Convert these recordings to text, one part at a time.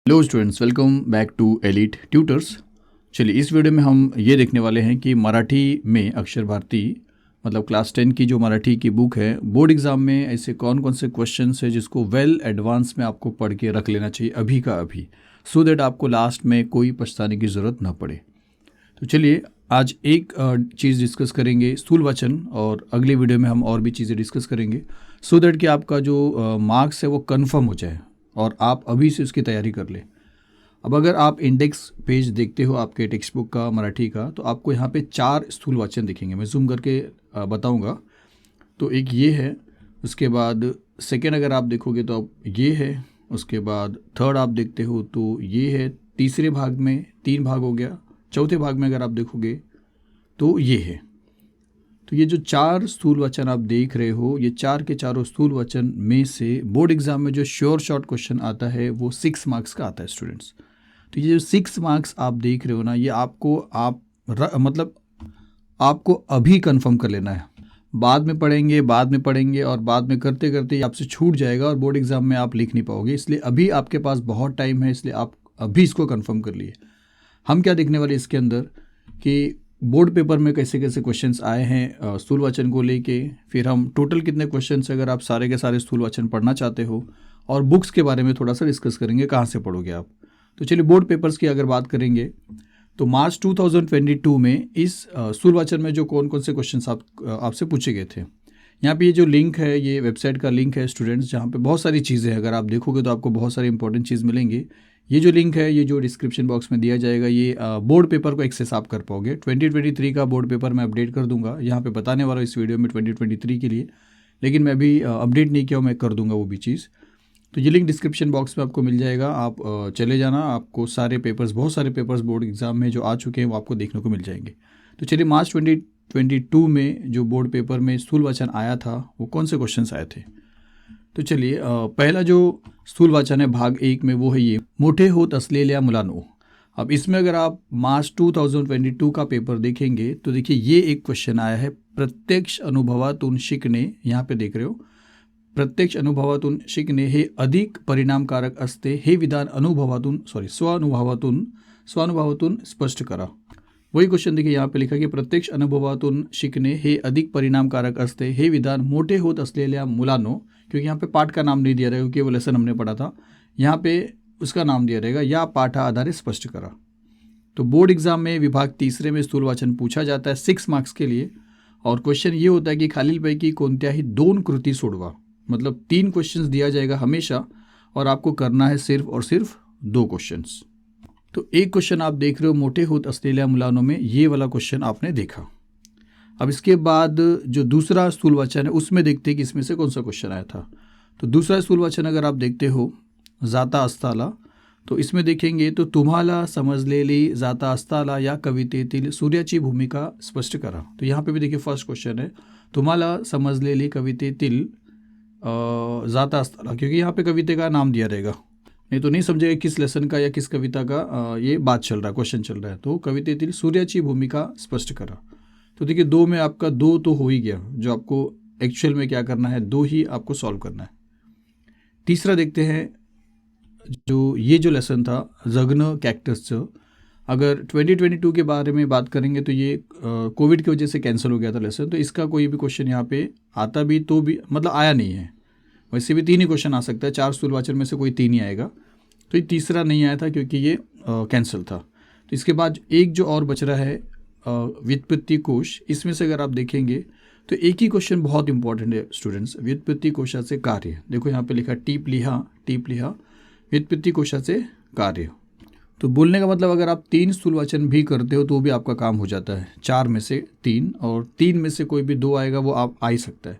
Hello students, welcome back to Elite Tutors. चलिए, इस video में हम ये देखने वाले हैं कि मराठी में अक्षर भारती मतलब क्लास 10 की जो मराठी की बुक है, बोर्ड एग्ज़ाम में ऐसे कौन कौन से क्वेश्चंस है जिसको वेल एडवांस में आपको पढ़ के रख लेना चाहिए अभी का अभी, सो दैट आपको लास्ट में कोई पछताने की ज़रूरत ना पड़े। तो चलिए, आज एक चीज़ डिस्कस करेंगे स्थूल वाचन, और अगले वीडियो में हम और भी चीज़ें डिस्कस करेंगे सो दैट कि आपका जो मार्क्स है वो कन्फर्म हो जाए और आप अभी से उसकी तैयारी कर लें। अब अगर आप इंडेक्स पेज देखते हो आपके टेक्स्ट बुक का मराठी का, तो आपको यहाँ पे 4 स्थूल वाचन दिखेंगे। मैं जूम करके बताऊँगा। तो एक ये है, उसके बाद सेकेंड अगर आप देखोगे तो आप ये है, उसके बाद थर्ड आप देखते हो तो ये है, तीसरे भाग में 3 भाग हो गया, चौथे भाग में अगर आप देखोगे तो ये है। तो ये जो 4 स्थूल वचन आप देख रहे हो, ये 4 के चारों स्थूल वचन में से बोर्ड एग्जाम में जो श्योर शॉर्ट क्वेश्चन आता है वो 6 मार्क्स का आता है स्टूडेंट्स। तो ये जो 6 मार्क्स आप देख रहे हो ना, ये मतलब आपको अभी कंफर्म कर लेना है। बाद में पढ़ेंगे और बाद में करते करते आपसे छूट जाएगा और बोर्ड एग्जाम में आप लिख नहीं पाओगे। इसलिए अभी आपके पास बहुत टाइम है, इसलिए आप अभी इसको कंफर्म कर लिए। हम क्या देखने वाले इसके अंदर कि बोर्ड पेपर में कैसे कैसे क्वेश्चंस आए हैं स्थूल वाचन को लेके, फिर हम टोटल कितने क्वेश्चंस अगर आप सारे के सारे स्थूल वाचन पढ़ना चाहते हो, और बुक्स के बारे में थोड़ा सा डिस्कस करेंगे कहाँ से पढ़ोगे आप। तो चलिए, बोर्ड पेपर्स की अगर बात करेंगे तो मार्च 2022 में इस स्थूल वाचन में जो कौन कौन से क्वेश्चंस आपसे पूछे गए थे, यहाँ पे ये जो लिंक है, ये वेबसाइट का लिंक है स्टूडेंट्स, जहाँ पे बहुत सारी चीज़ें हैं। अगर आप देखोगे तो आपको बहुत सारी इंपॉर्टेंट चीज़ मिलेंगी। ये जो लिंक है, ये जो डिस्क्रिप्शन बॉक्स में दिया जाएगा, ये बोर्ड पेपर को एक्सेस आप कर पाओगे। 2023 का बोर्ड पेपर मैं अपडेट कर दूंगा, यहाँ पे बताने वाला हूँ इस वीडियो में 2023 के लिए, लेकिन मैं अभी अपडेट नहीं किया हूँ, मैं कर दूंगा वो भी चीज़। तो ये लिंक डिस्क्रिप्शन बॉक्स में आपको मिल जाएगा, आप चले जाना, आपको सारे पेपर्स, बहुत सारे पेपर्स बोर्ड एग्जाम में जो आ चुके हैं वो आपको देखने को मिल जाएंगे। तो चलिए, मार्च 2022 में जो बोर्ड पेपर में स्थूल वाचन आया था वो कौन से क्वेश्चंस आए थे। तो चलिए, पहला जो स्थूल वाचन है भाग 1 में, वो है ये, मोठे होत असलेल्या मुलांनो। अब इसमें अगर आप मार्च 2022 का पेपर देखेंगे तो देखिए, ये एक क्वेश्चन आया है, प्रत्यक्ष अनुभवातून शिकणे। यहाँ पे देख रहे हो, प्रत्यक्ष अनुभवातून शिकणे हे अधिक परिणामकारक असते, हे विधान स्वानुभवातून स्पष्ट करा। वही क्वेश्चन देखिए, यहाँ पे लिखा कि प्रत्यक्ष अनुभवातून शिकणे हे अधिक परिणामकारक असते, हे विधान मोठे होत असलेल्या मुलांनो, क्योंकि यहाँ पे पाठ का नाम नहीं दिया रहेगा क्योंकि वो लेसन हमने पढ़ा था, यहाँ पे उसका नाम दिया रहेगा, या पाठा आधारे स्पष्ट करा। तो बोर्ड एग्जाम में विभाग तीसरे में स्थूल वाचन पूछा जाता है 6 मार्क्स के लिए, और क्वेश्चन ये होता है कि खालीलपैकी कोणत्याही 2 कृती सोडवा। मतलब 3 क्वेश्चंस दिया जाएगा हमेशा, और आपको करना है सिर्फ और सिर्फ 2 क्वेश्चंस। तो एक क्वेश्चन आप देख रहे हो, मोठे होत असलेल्या मुलांनो में, ये वाला क्वेश्चन आपने देखा। अब इसके बाद जो दूसरा स्थूल वाचन है उसमें देखते हैं कि इसमें से कौन सा क्वेश्चन आया था। तो दूसरा स्थूल वाचन अगर आप देखते हो, जाता असताला, तो इसमें देखेंगे तो तुम्हाला समजलेली जाता असताला या कवितेतील सूर्याची भूमिका स्पष्ट करा। तो यहाँ पे भी देखिए, फर्स्ट क्वेश्चन है, तुम्हाला समजलेली कवितेतील जाता असताला, क्योंकि यहाँ पे कविता का नाम दिया रहेगा, नहीं तो नहीं समझेगा किस लेसन का या किस कविता का ये बात चल रहा है, क्वेश्चन चल रहा है। तो कवितेतील सूर्याची भूमिका स्पष्ट करा। तो देखिए, 2 में आपका 2 तो हो ही गया, जो आपको एक्चुअल में क्या करना है, 2 ही आपको सॉल्व करना है। तीसरा देखते हैं, जो ये जो लेसन था जगन कैक्टसचं, अगर 2022 के बारे में बात करेंगे तो ये कोविड की वजह से कैंसिल हो गया था लेसन, तो इसका कोई भी क्वेश्चन यहाँ पे आता भी तो भी मतलब आया नहीं है। वैसे भी 3 ही क्वेश्चन आ सकता है, 4 स्थूल वाचन में से कोई 3 ही आएगा, तो ये तीसरा नहीं आया था क्योंकि ये कैंसिल था। तो इसके बाद एक जो और बच रहा है, व्युत्पत्ति कोश, इसमें से अगर आप देखेंगे तो एक ही क्वेश्चन बहुत इंपॉर्टेंट है स्टूडेंट्स, व्युत्पत्ति कोशाचे कार्य। देखो यहाँ पे लिखा टीप लिहा व्युत्पत्ति कोशाचे कार्य। तो बोलने का मतलब, अगर आप 3 स्थूल वाचन भी करते हो तो भी आपका काम हो जाता है, 4 में से 3, और 3 में से कोई भी 2 आएगा वो आप आ ही सकता है।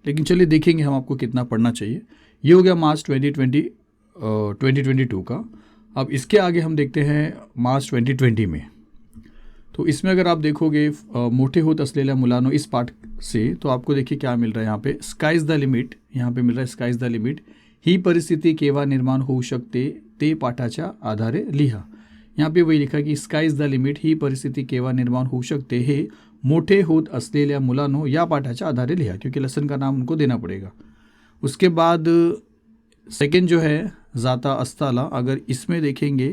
लेकिन चलिए देखेंगे हम आपको कितना पढ़ना चाहिए। ये हो गया मार्च 2022 का। अब इसके आगे हम देखते हैं मार्च 2020 में। तो इसमें अगर आप देखोगे मोठे होत असलेल्या मुलांनो, इस पाठ से, तो आपको देखिए क्या मिल रहा है यहाँ पे, स्काइज द लिमिट। यहाँ पे मिल रहा है स्काइज द लिमिट, ही परिस्थिती केव्हा निर्माण होऊ शकते ते पाठाच्या आधारे लिहा। यहाँ पे वही लिखा कि स्काइज द लिमिट, ही परिस्थिती केव्हा निर्माण होऊ शकते, हे मोठे होत असलेल्या मुलांनो या पाठाच्या आधारे लिहा, क्योंकि लेसन का नाम उनको देना पड़ेगा। उसके बाद सेकंड जो है जाता अस्ताला, अगर इसमें देखेंगे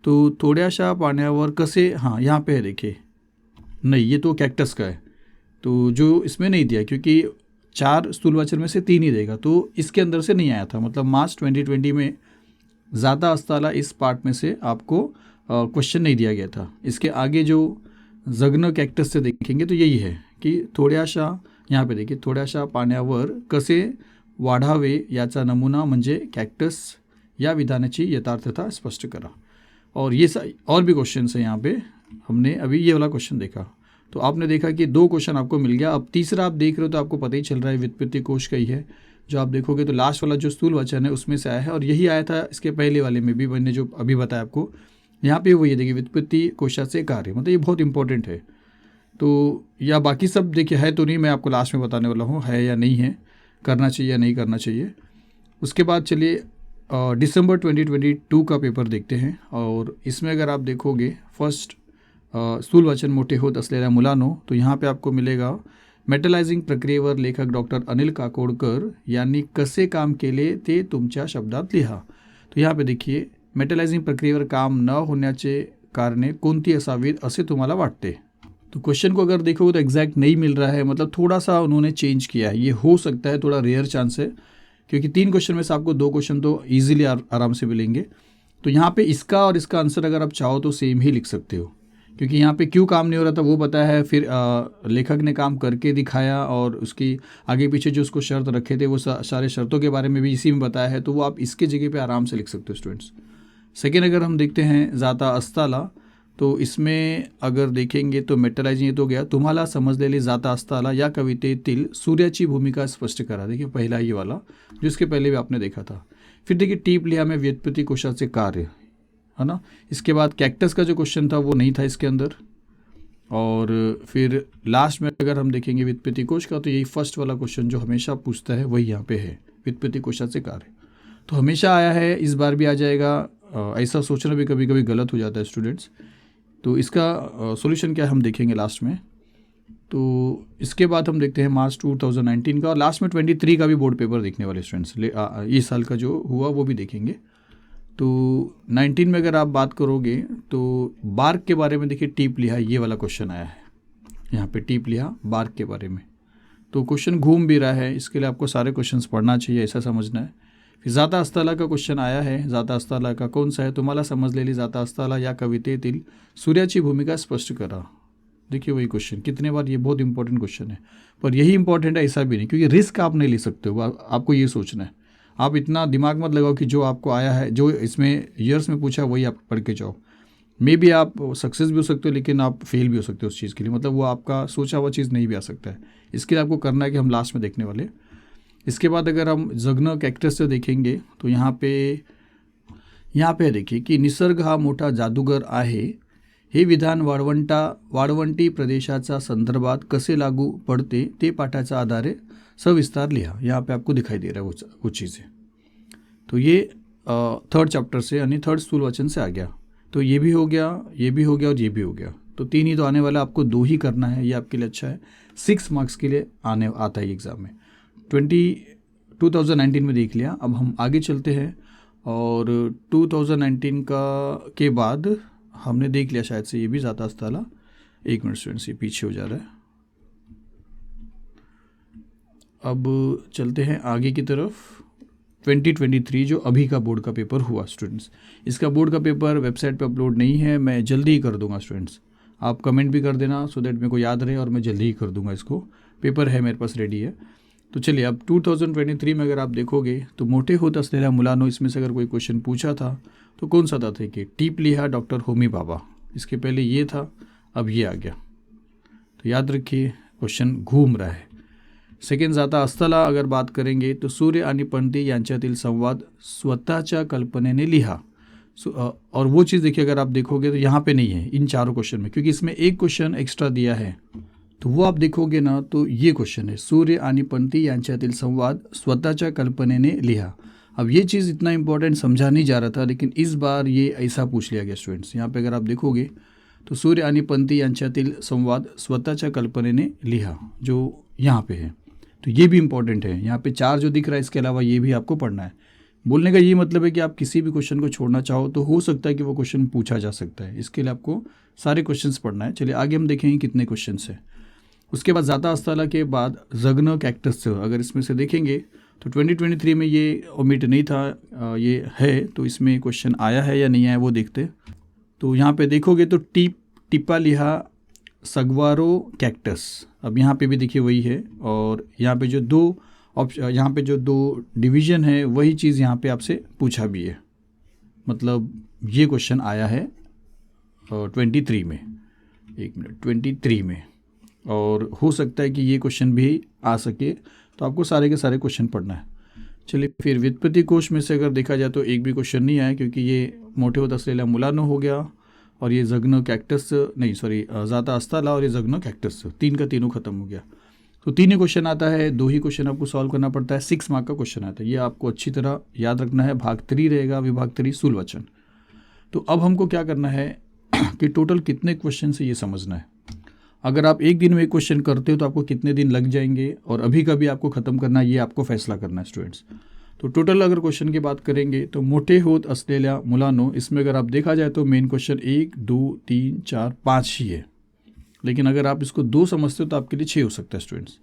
तो थोड्याशा पाण्यावर कसे, हाँ यहाँ पे है देखिए, नहीं ये तो कैक्टस का है, तो जो इसमें नहीं दिया क्योंकि 4 स्थूलवाचन में से 3 ही देगा, तो इसके अंदर से नहीं आया था। मतलब मार्च 2020 में ज़ाता अस्ताला इस पार्ट में से आपको क्वेश्चन नहीं दिया गया था। इसके आगे जो जगन कैक्टस से देखेंगे तो यही है कि थोड्याशा, यहाँ पे देखिए, थोड्याशा पाण्यावर कसे वाढावे याचा नमूना म्हणजे कॅक्टस या विधानाची यथार्थता स्पष्ट करा। और ये और भी क्वेश्चन है यहाँ पे, हमने अभी ये वाला क्वेश्चन देखा, तो आपने देखा कि 2 क्वेश्चन आपको मिल गया। अब तीसरा आप देख रहे हो तो आपको पता ही चल रहा है व्युत्पत्ति कोश का ही है। जो आप देखोगे तो लास्ट वाला जो स्थूल वचन है उसमें से आया है, और यही आया था इसके पहले वाले में भी, मैंने जो अभी बताया आपको। यहाँ पे वही देखिए, व्युत्पत्ति कोशाचे कार्य, मतलब ये बहुत इंपॉर्टेंट है। तो या बाकी सब देखिए है तो नहीं, मैं आपको लास्ट में बताने वाला हूँ है या नहीं है, करना चाहिए या नहीं करना चाहिए। उसके बाद चलिए दिसंबर 2022 का पेपर देखते हैं, और इसमें अगर आप देखोगे फर्स्ट स्थूलवाचन मोठे होत असलेल्या मुलांनो, तो यहाँ पे आपको मिलेगा मेटलायझिंग प्रक्रियेवर लेखक डॉक्टर अनिल काकोडकर यांनी कसे काम केले ते तुमच्या शब्दात लिहा। तो यहाँ पे देखिए, मेटलायझिंग प्रक्रियेवर काम न होण्याचे कारणे कोणती असावीत असे तुम्हाला वाटते। तो क्वेश्चन को अगर देखोगे तो एग्जैक्ट नहीं मिल रहा है, मतलब थोड़ा सा उन्होंने चेंज किया है। ये हो सकता है, थोड़ा रेयर चांस है, क्योंकि 3 क्वेश्चन में से आपको 2 क्वेश्चन तो ईजिली आराम से मिलेंगे। तो यहाँ पे इसका और इसका आंसर अगर आप चाहो तो सेम ही लिख सकते हो, क्योंकि यहाँ पे क्यों काम नहीं हो रहा था वो बताया है, फिर लेखक ने काम करके दिखाया, और उसकी आगे पीछे जो उसको शर्त रखे थे वो सारे शर्तों के बारे में भी इसी में बताया है, तो वो आप इसके जगह पे आराम से लिख सकते हो स्टूडेंट्स। सेकेंड अगर हम देखते हैं जाता अस्ताला, तो इसमें अगर देखेंगे तो मेटलायझिंग तो गया, तुम्हाला समजलेली जाता अस्ताला या कवितेतील सूर्याची भूमिका स्पष्ट करा। देखिए पहला ये वाला जो इसके पहले भी आपने देखा था। फिर देखिए टीप लिया में व्युत्पत्ति कोशाचे कार्य, है ना। इसके बाद कैक्टस का जो क्वेश्चन था वो नहीं था इसके अंदर, और फिर लास्ट में अगर हम देखेंगे व्युत्पत्ति कोश का, तो यही फर्स्ट वाला क्वेश्चन जो हमेशा पूछता है वही यहाँ पे है, व्युत्पत्ति कोशाचे कार्य। तो हमेशा आया है, इस बार भी आ जाएगा। ऐसा सोचना भी कभी कभी गलत हो जाता है स्टूडेंट्स। तो इसका सॉल्यूशन क्या है हम देखेंगे लास्ट में। तो इसके बाद हम देखते हैं मार्च 2019 का, और लास्ट में 23 का भी बोर्ड पेपर देखने वाले स्टूडेंट्स, इस साल का जो हुआ वो भी देखेंगे। तो 19 में अगर आप बात करोगे तो बार्क के बारे में देखिए, टीप लिया, ये वाला क्वेश्चन आया है यहाँ पे, टीप लिया बार्क के बारे में। तो क्वेश्चन घूम भी रहा है, इसके लिए आपको सारे क्वेश्चंस पढ़ना चाहिए, ऐसा समझना है। फिर जाता अस्ताला का क्वेश्चन आया है, जाता अस्ताला का कौन सा है, तुम्हाला समजलेली जाता अस्ताला या कवितेतील सूर्याची भूमिका स्पष्ट करा। देखिए वही क्वेश्चन कितने बार, ये बहुत इंपॉर्टेंट क्वेश्चन है, पर यही इंपॉर्टेंट है ऐसा भी नहीं, क्योंकि रिस्क आप नहीं ले सकते हो, आपको ये सोचना है। आप इतना दिमाग मत लगाओ कि जो आपको आया है, जो इसमें ईयर्स में पूछा वही आप पढ़ के जाओ। मे बी आप सक्सेस भी हो सकते हो, लेकिन आप फेल भी हो सकते हो उस चीज़ के लिए, मतलब वो आपका सोचा हुआ चीज़ नहीं भी आ सकता है। इसके लिए आपको करना है कि हम लास्ट में देखने वाले। इसके बाद अगर हम जगन कैक्टस से देखेंगे तो यहाँ पे देखिए कि निसर्ग हा मोठा जादूगर आहे, हे विधान वाळवंटी प्रदेशाचा संदर्भात कसे लागू पडते ते पाठाच्या आधारे सविस्तार लिहा। यहाँ पे आपको दिखाई दे रहा है वो चीज़ें। तो ये 3rd चैप्टर से यानी 3rd स्थूल वचन से आ गया। तो ये भी हो गया, ये भी हो गया और ये भी हो गया। तो 3 ही तो आने वाला, आपको 2 ही करना है, ये आपके लिए अच्छा है। 6 मार्क्स के लिए आता है एग्ज़ाम में। 2019 में देख लिया। अब हम आगे चलते हैं, और 2019 के बाद हमने देख लिया शायद से ये भी जाता अस्ताला। 1 मिनट स्टूडेंट्स, ये पीछे हो जा रहा है। अब चलते हैं आगे की तरफ। 2023 जो अभी का बोर्ड का पेपर हुआ स्टूडेंट्स, इसका बोर्ड का पेपर वेबसाइट पे अपलोड नहीं है, मैं जल्दी ही कर दूंगा स्टूडेंट्स। आप कमेंट भी कर देना सो दैट मेरे को याद रहे, और मैं जल्दी ही कर दूंगा इसको। पेपर है मेरे पास, रेडी है। तो चलिए अब 2023 में अगर आप देखोगे तो मोठे होत असलेल्या मुलांनो, इसमें से अगर कोई क्वेश्चन पूछा था तो कौन सा था, कि टीप लिहा डॉक्टर होमी भाभा। इसके पहले ये था, अब ये आ गया। तो याद रखिए क्वेश्चन घूम रहा है। सेकंड जाता अस्ताला अगर बात करेंगे तो सूर्य आणि पणती यांच्यातील संवाद स्वतःच्या कल्पनेने लिहा। और वो चीज़ देखिए, अगर आप देखोगे तो यहाँ पे नहीं है इन चारों क्वेश्चन में, क्योंकि इसमें एक क्वेश्चन एक्स्ट्रा दिया है। तो वो आप देखोगे ना, तो ये क्वेश्चन है, सूर्य आणि पणती यांच्यातील संवाद स्वतःच्या कल्पनेने लिहा। अब ये चीज़ इतना इंपॉर्टेंट समझा नहीं जा रहा था, लेकिन इस बार ये ऐसा पूछ लिया गया स्टूडेंट्स। यहाँ पे अगर आप देखोगे तो सूर्य आणि पणती यांच्यातील संवाद स्वतःच्या कल्पनेने लिहा, जो यहाँ पे है। तो ये भी इंपॉर्टेंट है। यहाँ पे 4 जो दिख रहा है, इसके अलावा ये भी आपको पढ़ना है। बोलने का ये मतलब है कि आप किसी भी क्वेश्चन को छोड़ना चाहो तो हो सकता है कि वो क्वेश्चन पूछा जा सकता है। इसके लिए आपको सारे क्वेश्चंस पढ़ना है। चलिए आगे हम देखेंगे कितने क्वेश्चंस हैं। उसके बाद ज़ाता अस्ताला के बाद जगन कैक्टस, अगर इसमें से देखेंगे तो 2023 में ये ओमिट नहीं था, ये है, तो इसमें क्वेश्चन आया है या नहीं आया वो देखते। तो यहाँ पे देखोगे तो टिपालिहा सगवारो कैक्टस, अब यहाँ पे भी देखिए वही है, और यहाँ पे जो दो डिवीज़न है वही चीज़ यहाँ पे आपसे पूछा भी है। मतलब ये क्वेश्चन आया है 23 में, 23 में, और हो सकता है कि ये क्वेश्चन भी आ सके, तो आपको सारे के सारे क्वेश्चन पढ़ना है। चलिए फिर व्युत्पत्ति कोश में से अगर देखा जाए तो एक भी क्वेश्चन नहीं आया, क्योंकि ये मोटेहो तस्लेला मुलानो हो गया, और ये जगनो कैक्टस नहीं, सॉरी, ज़ाता अस्ताला, और ये जगनो कैक्टस, तीन का तीनों खत्म हो गया। तो 3 ही क्वेश्चन आता है, 2 ही क्वेश्चन आपको सॉल्व करना पड़ता है, 6 मार्क का क्वेश्चन आता है। ये आपको अच्छी तरह याद रखना है। भाग 3 रहेगा, विभाग 3 स्थूल वचन। तो अब हमको क्या करना है कि टोटल कितने क्वेश्चन से ये समझना है। अगर आप एक दिन में एक क्वेश्चन करते हो तो आपको कितने दिन लग जाएंगे, और अभी का भी आपको ख़त्म करना है, ये आपको फैसला करना है स्टूडेंट्स। तो टोटल अगर क्वेश्चन की बात करेंगे तो मोटेहो तस्लेला मुलानो, इसमें अगर आप देखा जाए तो मेन क्वेश्चन 1, 2, 3, 4, 5 ही है। लेकिन अगर आप इसको 2 समझते हो तो आपके लिए 6 हो सकता है स्टूडेंट्स।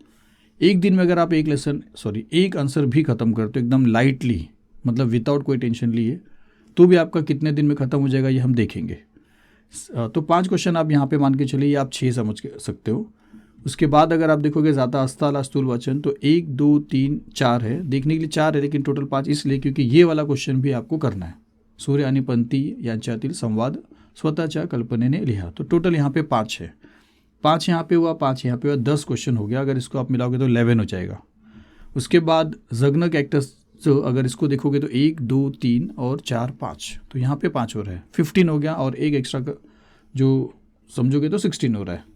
एक दिन में अगर आप एक आंसर भी ख़त्म करते हो एकदम लाइटली, मतलब विदाउट कोई टेंशन लिए, तो भी आपका कितने दिन में ख़त्म हो जाएगा ये हम देखेंगे। तो 5 क्वेश्चन आप यहाँ पे मान के चलिए, आप 6 समझ सकते हो। उसके बाद अगर आप देखोगे ज़ाता अस्ताला स्थूल वचन, तो 1, 2, 3, 4 है, देखने के लिए 4 है, लेकिन टोटल 5 इसलिए क्योंकि ये वाला क्वेश्चन भी आपको करना है। सूर्य आणि पंथी यांच्यातील संवाद स्वतःच्या कल्पनेने लिहा, तो टोटल यहाँ पे 5 है। 5 यहाँ पे हुआ, 5 यहाँ पे हुआ, 10 क्वेश्चन हो गया। अगर इसको आप मिलाओगे तो 11 हो जाएगा। उसके बाद जगन कैक्टस, तो अगर इसको देखोगे तो 1, 2, 3 और 4, 5, तो यहाँ पे 5 हो रहा है, 15 हो गया, और एक एक्स्ट्रा जो समझोगे तो 16 हो रहा है।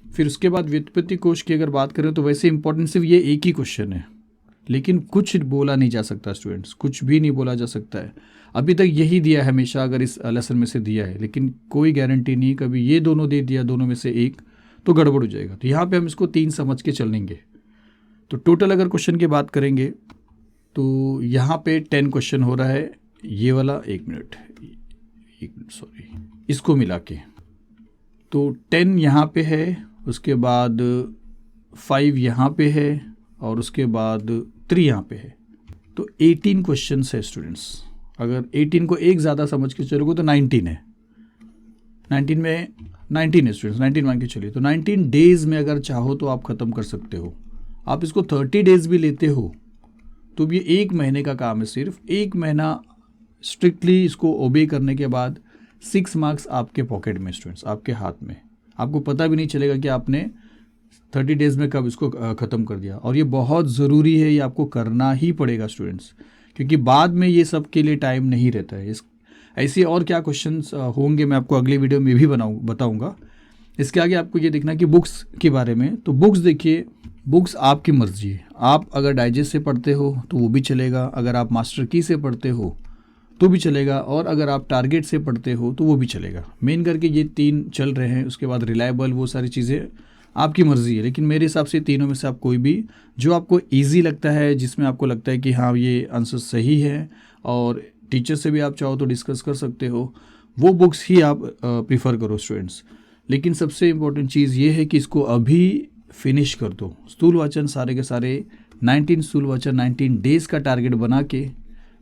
फिर उसके बाद व्युत्पत्ति कोश की अगर बात करें तो वैसे इंपॉर्टेंट सिर्फ ये एक ही क्वेश्चन है, लेकिन कुछ बोला नहीं जा सकता स्टूडेंट्स, कुछ भी नहीं बोला जा सकता है। अभी तक यही दिया है हमेशा, अगर इस लेसन में से दिया है, लेकिन कोई गारंटी नहीं, कभी ये दोनों दे दिया, दोनों में से एक, तो गड़बड़ हो जाएगा। तो यहाँ पे हम इसको 3 समझ के चलेंगे। तो टोटल अगर क्वेश्चन की बात करेंगे तो यहाँ पे 10 क्वेश्चन हो रहा है, ये वाला, एक मिनट सॉरी, इसको मिला के तो 10 यहाँ पे है, उसके बाद 5 यहाँ पे है, और उसके बाद 3 यहाँ पे है, तो 18 क्वेश्चन है स्टूडेंट्स। अगर 18 को एक ज़्यादा समझ के चलोगे तो 19 है, 19 में 19 है स्टूडेंट्स, 19 मान के चलिए। तो 19 डेज़ में अगर चाहो तो आप ख़त्म कर सकते हो। आप इसको 30 डेज़ भी लेते हो तो भी 1 महीने का काम है, सिर्फ 1 महीना स्ट्रिक्टली इसको ओबे करने के बाद 6 मार्क्स आपके पॉकेट में स्टूडेंट्स, आपके हाथ में। आपको पता भी नहीं चलेगा कि आपने 30 डेज़ में कब इसको ख़त्म कर दिया। और ये बहुत ज़रूरी है, ये आपको करना ही पड़ेगा स्टूडेंट्स, क्योंकि बाद में ये सब के लिए टाइम नहीं रहता है। ऐसे और क्या क्वेश्चंस होंगे मैं आपको अगले वीडियो में भी बताऊंगा। इसके आगे आपको ये देखना कि बुक्स के बारे में, तो बुक्स देखिए, बुक्स आपकी मर्जी है। आप अगर डाइजेस्ट से पढ़ते हो तो वो भी चलेगा, अगर आप मास्टर की से पढ़ते हो तो भी चलेगा, और अगर आप टारगेट से पढ़ते हो तो वो भी चलेगा। मेन करके ये 3 चल रहे हैं। उसके बाद रिलायबल, वो सारी चीज़ें आपकी मर्जी है, लेकिन मेरे हिसाब से तीनों में से आप कोई भी जो आपको ईजी लगता है, जिसमें आपको लगता है कि हाँ ये आंसर सही है, और टीचर से भी आप चाहो तो डिस्कस कर सकते हो, वो बुक्स ही आप प्रीफर करो स्टूडेंट्स। लेकिन सबसे इम्पोर्टेंट चीज़ ये है कि इसको अभी फिनिश कर दो। स्थूल वाचन सारे के सारे 19 स्थूल वाचन 19 डेज़ का टारगेट बना के,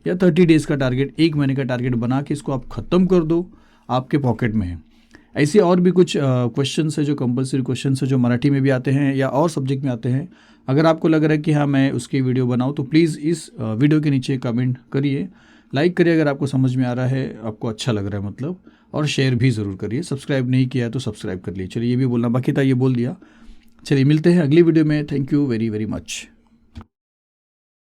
या 30 डेज़ का टारगेट, 1 महीने का टारगेट बना के इसको आप ख़त्म कर दो, आपके पॉकेट में है। ऐसे और भी कुछ क्वेश्चंस है जो कंपलसरी क्वेश्चंस है, जो मराठी में भी आते हैं या और सब्जेक्ट में आते हैं। अगर आपको लग रहा है कि हाँ मैं उसकी वीडियो बनाऊँ तो प्लीज़ इस वीडियो के नीचे कमेंट करिए, लाइक करिए अगर आपको समझ में आ रहा है, आपको अच्छा लग रहा है मतलब, और शेयर भी ज़रूर करिए। सब्सक्राइब नहीं किया है तो सब्सक्राइब कर लीजिए। चलिए ये भी बोलना बाकी था, ये बोल दिया। चलिए मिलते हैं अगली वीडियो में। Thank you very very much.